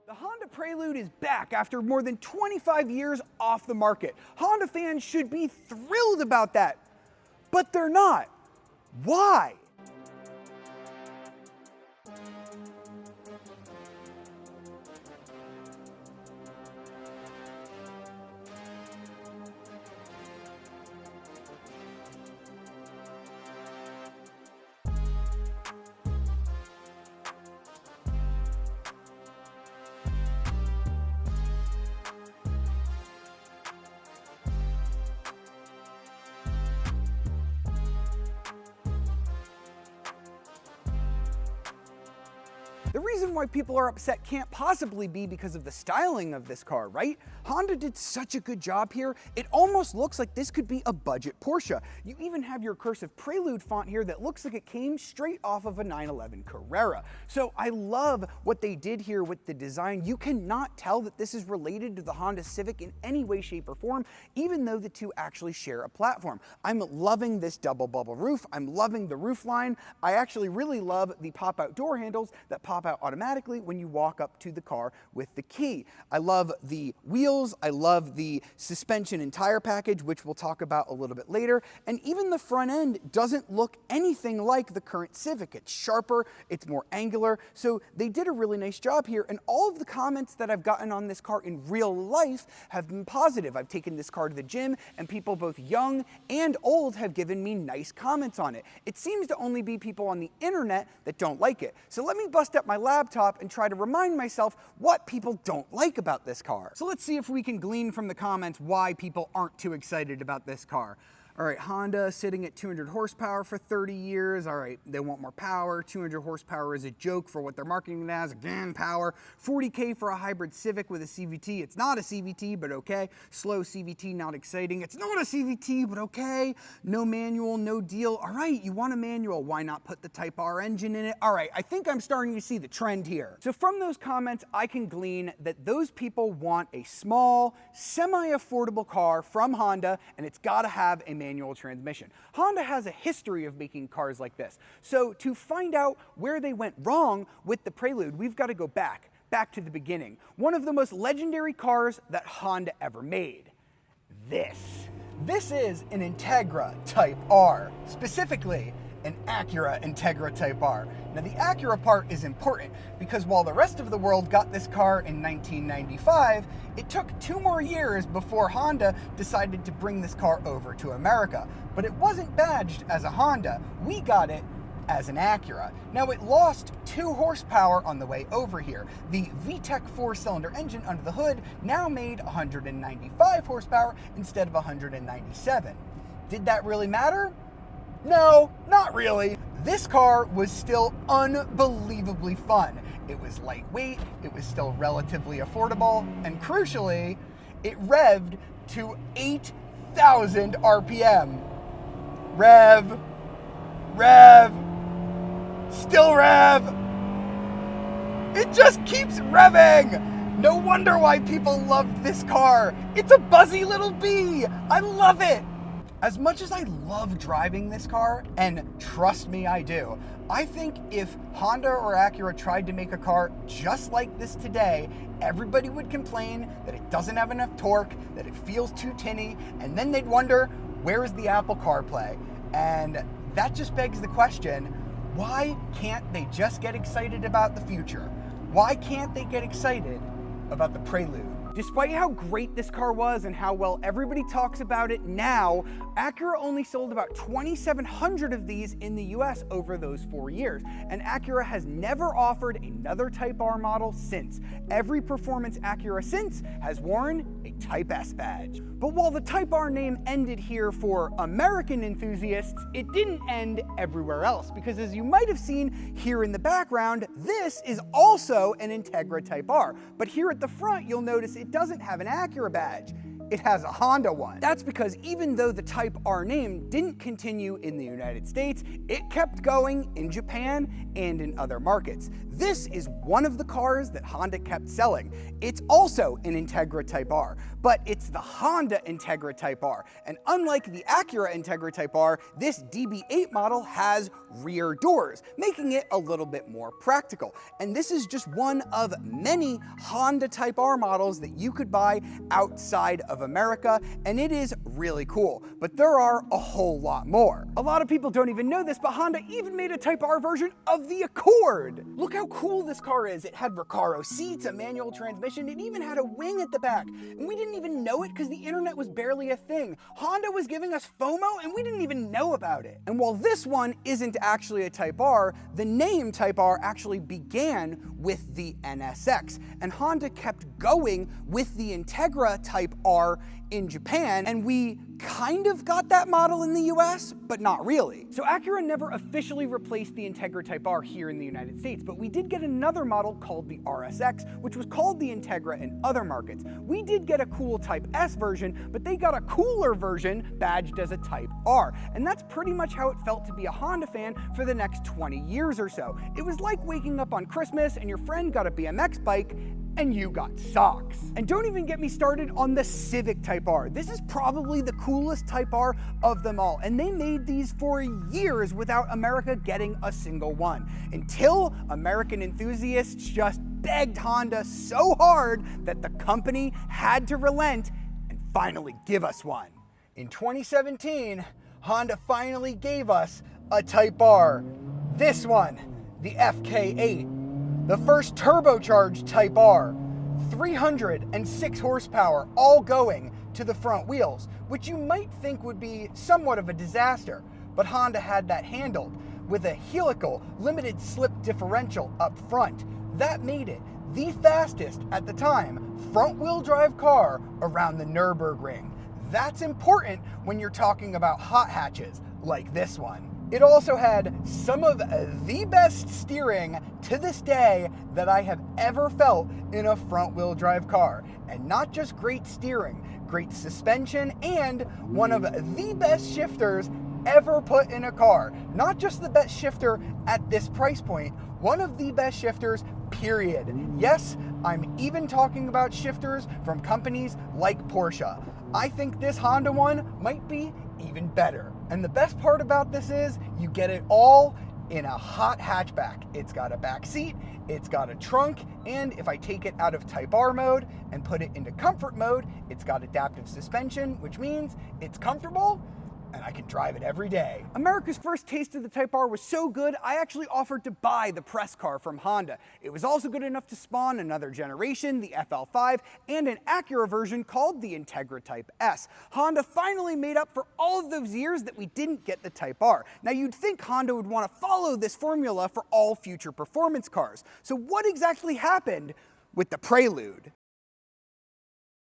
The Honda Prelude is back after more than 25 years off the market. Honda fans should be thrilled about that, but they're not. Why? The reason why people are upset can't possibly be because of the styling of this car, right? Honda did such a good job here, it almost looks like this could be a budget Porsche. You even have your cursive Prelude font here that looks like it came straight off of a 911 Carrera. So I love what they did here with the design. You cannot tell that this is related to the Honda Civic in any way, shape, or form, even though the two actually share a platform. I'm loving this double bubble roof. I'm loving the roof line. I actually really love the pop-out door handles that pop out automatically when you walk up to the car with the key. I love the wheels, I love the suspension and tire package, which we'll talk about a little bit later, and even the front end doesn't look anything like the current Civic. It's sharper, it's more angular, so they did a really nice job here, and all of the comments that I've gotten on this car in real life have been positive. I've taken this car to the gym, and people both young and old have given me nice comments on it. It seems to only be people on the internet that don't like it. So let me bust up my laptop and try to remind myself what people don't like about this car. So let's see if we can glean from the comments why people aren't too excited about this car. All right, Honda sitting at 200 horsepower for 30 years. All right, they want more power. 200 horsepower is a joke for what they're marketing it as. Again, power. 40K for a hybrid Civic with a CVT. It's not a CVT, but okay. Slow CVT, not exciting. It's not a CVT, but okay. No manual, no deal. All right, you want a manual. Why not put the Type R engine in it? All right, I think I'm starting to see the trend here. So from those comments, I can glean that those people want a small, semi-affordable car from Honda, and it's got to have a manual transmission. Honda has a history of making cars like this. So to find out where they went wrong with the Prelude, we've got to go back to the beginning. One of the most legendary cars that Honda ever made. This is an Integra Type R, specifically an Acura Integra Type R. Now the Acura part is important because while the rest of the world got this car in 1995, it took 2 more years before Honda decided to bring this car over to America. But it wasn't badged as a Honda. We got it as an Acura. Now it lost 2 horsepower on the way over here. The VTEC 4-cylinder engine under the hood now made 195 horsepower instead of 197. Did that really matter? No, not really. This car was still unbelievably fun. It was lightweight, it was still relatively affordable, and crucially, it revved to 8,000 RPM. Rev, still rev. It just keeps revving. No wonder why people loved this car. It's a buzzy little bee. I love it. As much as I love driving this car, and trust me, I do, I think if Honda or Acura tried to make a car just like this today, everybody would complain that it doesn't have enough torque, that it feels too tinny, and then they'd wonder, where's the Apple CarPlay? And that just begs the question, why can't they just get excited about the future? Why can't they get excited about the Prelude? Despite how great this car was and how well everybody talks about it now, Acura only sold about 2,700 of these in the US over those 4 years, and Acura has never offered another Type R model since. Every performance Acura since has worn a Type S badge. But while the Type R name ended here for American enthusiasts, it didn't end everywhere else, because as you might have seen here in the background, this is also an Integra Type R. But here at the front, you'll notice it doesn't have an Acura badge. it has a Honda one. That's because even though the Type R name didn't continue in the United States, it kept going in Japan and in other markets. This is one of the cars that Honda kept selling. It's also an Integra Type R, but it's the Honda Integra Type R. And unlike the Acura Integra Type R, this DB8 model has rear doors, making it a little bit more practical. And this is just one of many Honda Type R models that you could buy outside of America, and it is really cool. But there are a whole lot more. A lot of people don't even know this, but Honda even made a Type R version of the Accord. Look how cool this car is. It had Recaro seats, a manual transmission, it even had a wing at the back. And we didn't even know it because the internet was barely a thing. Honda was giving us FOMO and we didn't even know about it. And while this one isn't actually a Type R, the name Type R actually began with the NSX. And Honda kept going with the Integra Type R in Japan, and we kind of got that model in the US, but not really. So Acura never officially replaced the Integra Type R here in the United States, but we did get another model called the RSX, which was called the Integra in other markets. We did get a cool Type S version, but they got a cooler version badged as a Type R. And that's pretty much how it felt to be a Honda fan for the next 20 years or so. It was like waking up on Christmas and your friend got a BMX bike and you got socks. And don't even get me started on the Civic Type R. This is probably the coolest Type R of them all, and they made these for years without America getting a single one, until American enthusiasts just begged Honda so hard that the company had to relent and finally give us one. In 2017, Honda finally gave us a Type R. This one, the FK8. The first turbocharged Type R, 306 horsepower, all going to the front wheels, which you might think would be somewhat of a disaster, but Honda had that handled with a helical limited slip differential up front. That made it the fastest, at the time, front-wheel drive car around the Nürburgring. That's important when you're talking about hot hatches like this one. It also had some of the best steering to this day that I have ever felt in a front-wheel drive car. And not just great steering, great suspension, and one of the best shifters ever put in a car. Not just the best shifter at this price point, one of the best shifters, period. Yes, I'm even talking about shifters from companies like Porsche. I think this Honda one might be even better. And the best part about this is you get it all in a hot hatchback. It's got a back seat, it's got a trunk, and if I take it out of Type R mode and put it into comfort mode, it's got adaptive suspension, which means it's comfortable and I can drive it every day. America's first taste of the Type R was so good, I actually offered to buy the press car from Honda. It was also good enough to spawn another generation, the FL5, and an Acura version called the Integra Type S. Honda finally made up for all of those years that we didn't get the Type R. Now you'd think Honda would want to follow this formula for all future performance cars. So what exactly happened with the Prelude?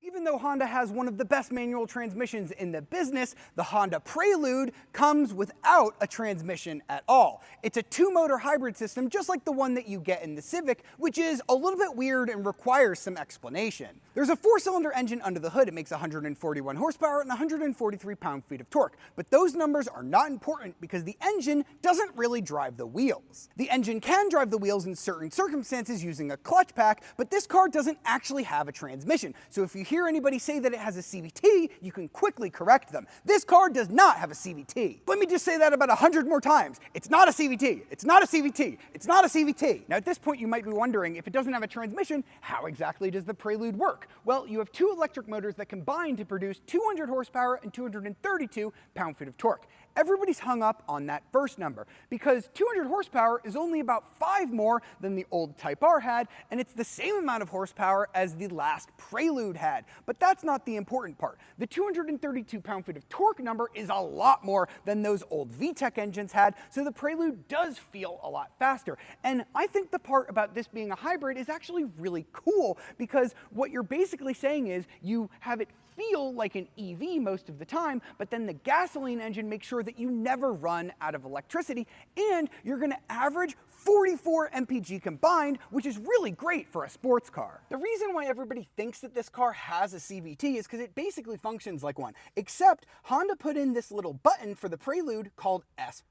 Even though Honda has one of the best manual transmissions in the business, the Honda Prelude comes without a transmission at all. It's a two-motor hybrid system just like the one that you get in the Civic, which is a little bit weird and requires some explanation. There's a four-cylinder engine under the hood. It makes 141 horsepower and 143 pound-feet of torque. But those numbers are not important because the engine doesn't really drive the wheels. The engine can drive the wheels in certain circumstances using a clutch pack, but this car doesn't actually have a transmission. So if you hear anybody say that it has a CVT, you can quickly correct them. This car does not have a CVT. Let me just say that about 100 more times. It's not a CVT. It's not a CVT. It's not a CVT. Now at this point you might be wondering, if it doesn't have a transmission, how exactly does the Prelude work? Well, you have two electric motors that combine to produce 200 horsepower and 232 pound-feet of torque. Everybody's hung up on that first number because 200 horsepower is only about 5 more than the old Type R had, and it's the same amount of horsepower as the last Prelude had. But that's not the important part. The 232 pound-feet of torque number is a lot more than those old VTEC engines had, so the Prelude does feel a lot faster. And I think the part about this being a hybrid is actually really cool because what you're basically saying is you have it feel like an EV most of the time, but then the gasoline engine makes sure sure that you never run out of electricity, and you're gonna average 44 mpg combined, which is really great for a sports car. The reason why everybody thinks that this car has a CVT is because it basically functions like one, except Honda put in this little button for the Prelude called S+.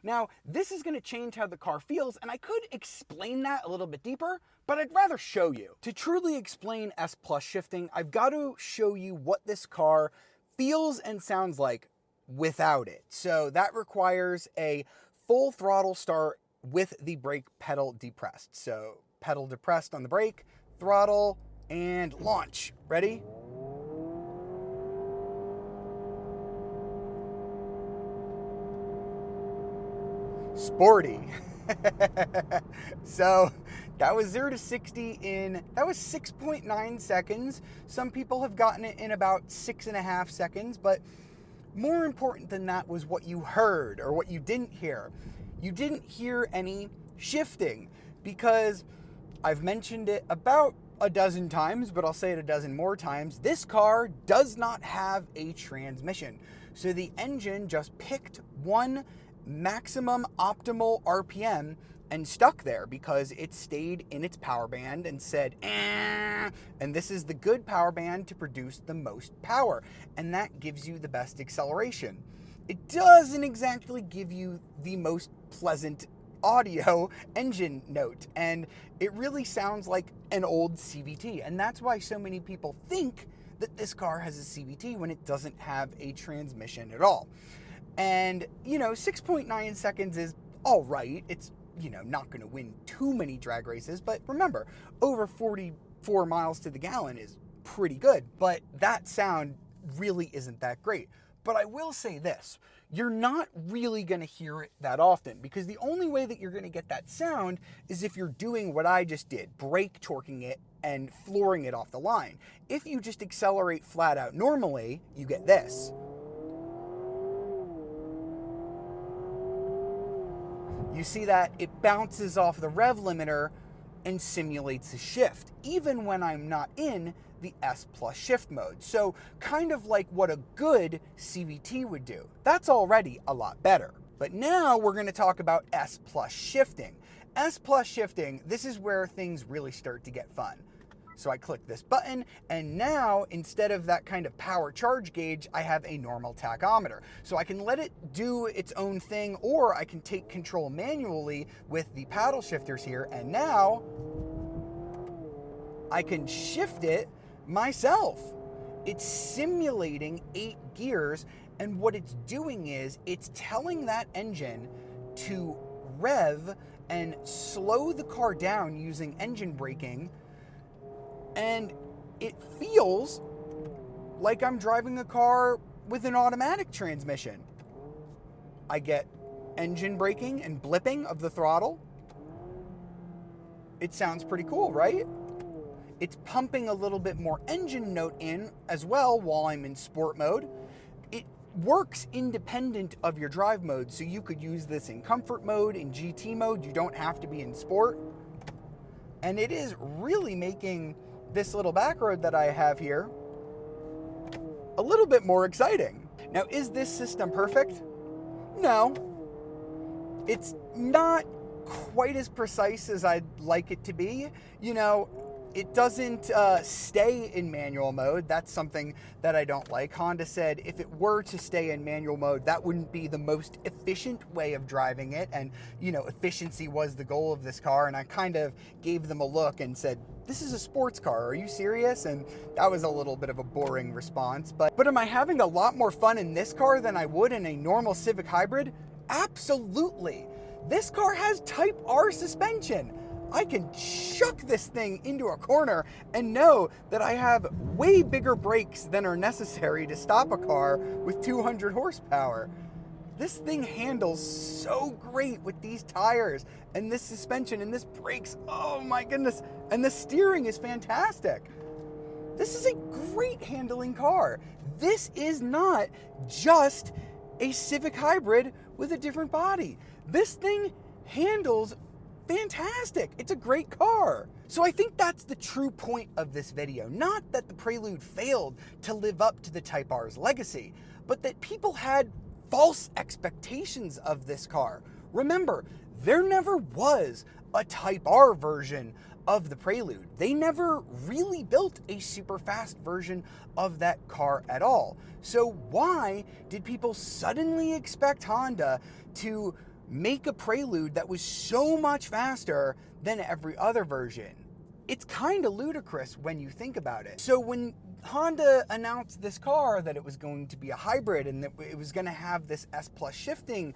Now, this is going to change how the car feels, and I could explain that a little bit deeper, but I'd rather show you. To truly explain S+ shifting, I've got to show you what this car feels and sounds like without it. So that requires a full throttle start with the brake pedal depressed. So pedal depressed on the brake, throttle, and launch. Ready? Sporty. So that was 0 to 60 that was 6.9 seconds. Some people have gotten it in about 6.5 seconds, but more important than that was what you heard or what you didn't hear. You didn't hear any shifting, because I've mentioned it about a dozen times, but I'll say it a dozen more times. This car does not have a transmission. So the engine just picked one maximum optimal RPM and stuck there because it stayed in its power band and said, and this is the good power band to produce the most power, and that gives you the best acceleration. It doesn't exactly give you the most pleasant audio engine note, and it really sounds like an old CVT, and that's why so many people think that this car has a CVT when it doesn't have a transmission at all. And, 6.9 seconds is all right. It's, not going to win too many drag races, but remember, over 44 miles to the gallon is pretty good, but that sound really isn't that great. But I will say this, you're not really going to hear it that often, because the only way that you're going to get that sound is if you're doing what I just did, brake torquing it and flooring it off the line. If you just accelerate flat out normally, you get this. You see that it bounces off the rev limiter and simulates a shift, even when I'm not in the S+ shift mode. So kind of like what a good CVT would do. That's already a lot better. But now we're going to talk about S+ shifting. S+ shifting, this is where things really start to get fun. So I click this button, and now instead of that kind of power charge gauge, I have a normal tachometer. So I can let it do its own thing, or I can take control manually with the paddle shifters here, and now I can shift it myself. It's simulating 8 gears, and what it's doing is it's telling that engine to rev and slow the car down using engine braking, and it feels like I'm driving a car with an automatic transmission. I get engine braking and blipping of the throttle. It sounds pretty cool, right? It's pumping a little bit more engine note in as well while I'm in sport mode. It works independent of your drive mode, so you could use this in comfort mode, in GT mode. You don't have to be in sport. And it is really making this little back road that I have here a little bit more exciting. Now, is this system perfect? No. It's not quite as precise as I'd like it to be. It doesn't stay in manual mode. That's something that I don't like. Honda said if it were to stay in manual mode, that wouldn't be the most efficient way of driving it. And, efficiency was the goal of this car. And I kind of gave them a look and said, this is a sports car. Are you serious? And that was a little bit of a boring response. But am I having a lot more fun in this car than I would in a normal Civic Hybrid? Absolutely. This car has Type R suspension. I can chuck this thing into a corner and know that I have way bigger brakes than are necessary to stop a car with 200 horsepower. This thing handles so great with these tires and this suspension and this brakes. Oh my goodness. And the steering is fantastic. This is a great handling car. This is not just a Civic Hybrid with a different body. This thing handles fantastic. It's a great car. So I think that's the true point of this video. Not that the Prelude failed to live up to the Type R's legacy, but that people had false expectations of this car. Remember, there never was a Type R version of the Prelude. They never really built a super fast version of that car at all. So why did people suddenly expect Honda to make a Prelude that was so much faster than every other version? It's kind of ludicrous when you think about it. So when Honda announced this car that it was going to be a hybrid and that it was going to have this S Plus shifting,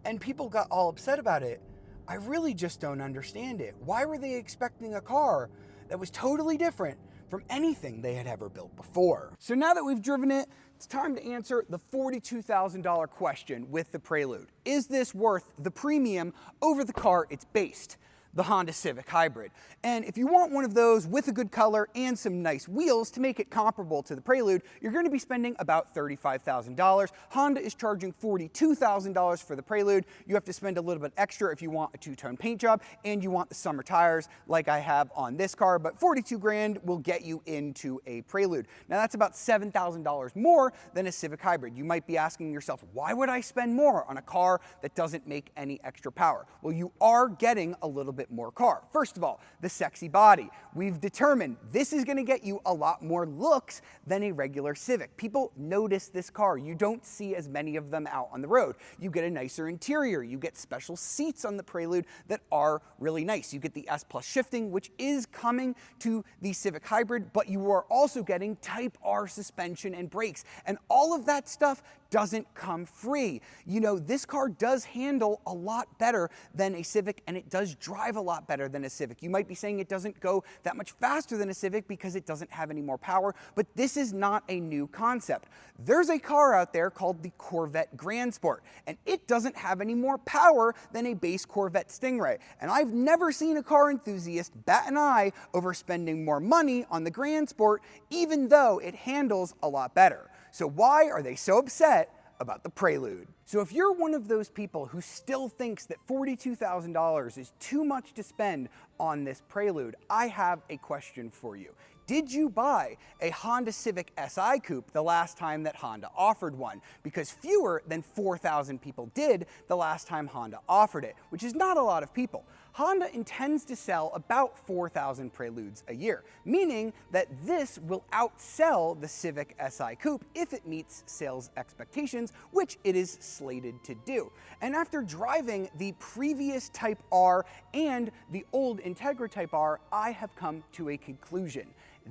and people got all upset about it, I really just don't understand it. Why were they expecting a car that was totally different from anything they had ever built before? So now that we've driven it, it's time to answer the $42,000 question with the Prelude. Is this worth the premium over the car it's based? The Honda Civic Hybrid. And if you want one of those with a good color and some nice wheels to make it comparable to the Prelude, you're going to be spending about $35,000. Honda is charging $42,000 for the Prelude. You have to spend a little bit extra if you want a two-tone paint job and you want the summer tires like I have on this car, but 42 grand will get you into a Prelude. Now that's about $7,000 more than a Civic Hybrid. You might be asking yourself, why would I spend more on a car that doesn't make any extra power? Well, you are getting a little bit more car. First of all, the sexy body. We've determined this is going to get you a lot more looks than a regular Civic. People notice this car. You don't see as many of them out on the road. You get a nicer interior. You get special seats on the Prelude that are really nice. You get the S Plus shifting, which is coming to the Civic Hybrid, but you are also getting Type R suspension and brakes. And all of that stuff doesn't come free. You know, this car does handle a lot better than a Civic, and it does drive a lot better than a Civic. You might be saying it doesn't go that much faster than a Civic because it doesn't have any more power, but this is not a new concept. There's a car out there called the Corvette Grand Sport, and it doesn't have any more power than a base Corvette Stingray. And I've never seen a car enthusiast bat an eye over spending more money on the Grand Sport, even though it handles a lot better. So why are they so upset about the Prelude? So if you're one of those people who still thinks that $42,000 is too much to spend on this Prelude, I have a question for you. Did you buy a Honda Civic Si Coupe the last time that Honda offered one? Because fewer than 4,000 people did the last time Honda offered it, which is not a lot of people. Honda intends to sell about 4,000 Preludes a year, meaning that this will outsell the Civic Si Coupe if it meets sales expectations, which it is slated to do. And after driving the previous Type R and the old Integra Type R, I have come to a conclusion.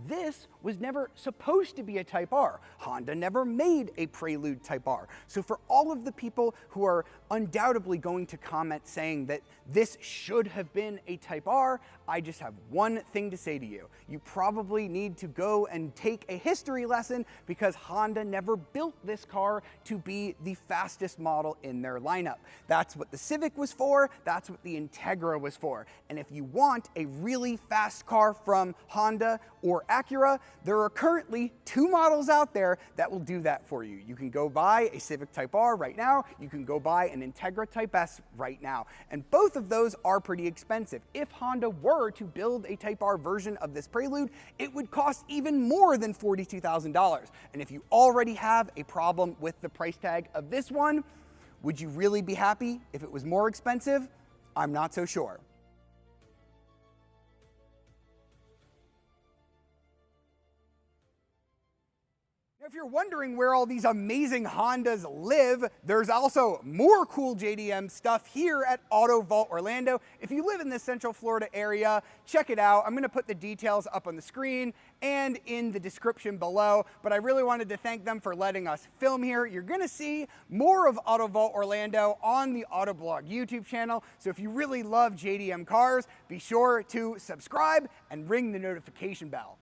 This was never supposed to be a Type R. Honda never made a Prelude Type R. So for all of the people who are undoubtedly going to comment saying that this should have been a Type R, I just have one thing to say to you. You probably need to go and take a history lesson because Honda never built this car to be the fastest model in their lineup. That's what the Civic was for, that's what the Integra was for. And if you want a really fast car from Honda or Acura, there are currently two models out there that will do that for you. You can go buy a Civic Type R right now, you can go buy an Integra Type S right now, and both of those are pretty expensive. If Honda were to build a Type R version of this Prelude, it would cost even more than $42,000. And if you already have a problem with the price tag of this one, would you really be happy if it was more expensive? I'm not so sure. If you're wondering where all these amazing Hondas live, there's also more cool JDM stuff here at Auto Vault Orlando. If you live in the Central Florida area, check it out. I'm going to put the details up on the screen and in the description below, but I really wanted to thank them for letting us film here. You're going to see more of Auto Vault Orlando on the Autoblog YouTube channel, so if you really love JDM cars, be sure to subscribe and ring the notification bell.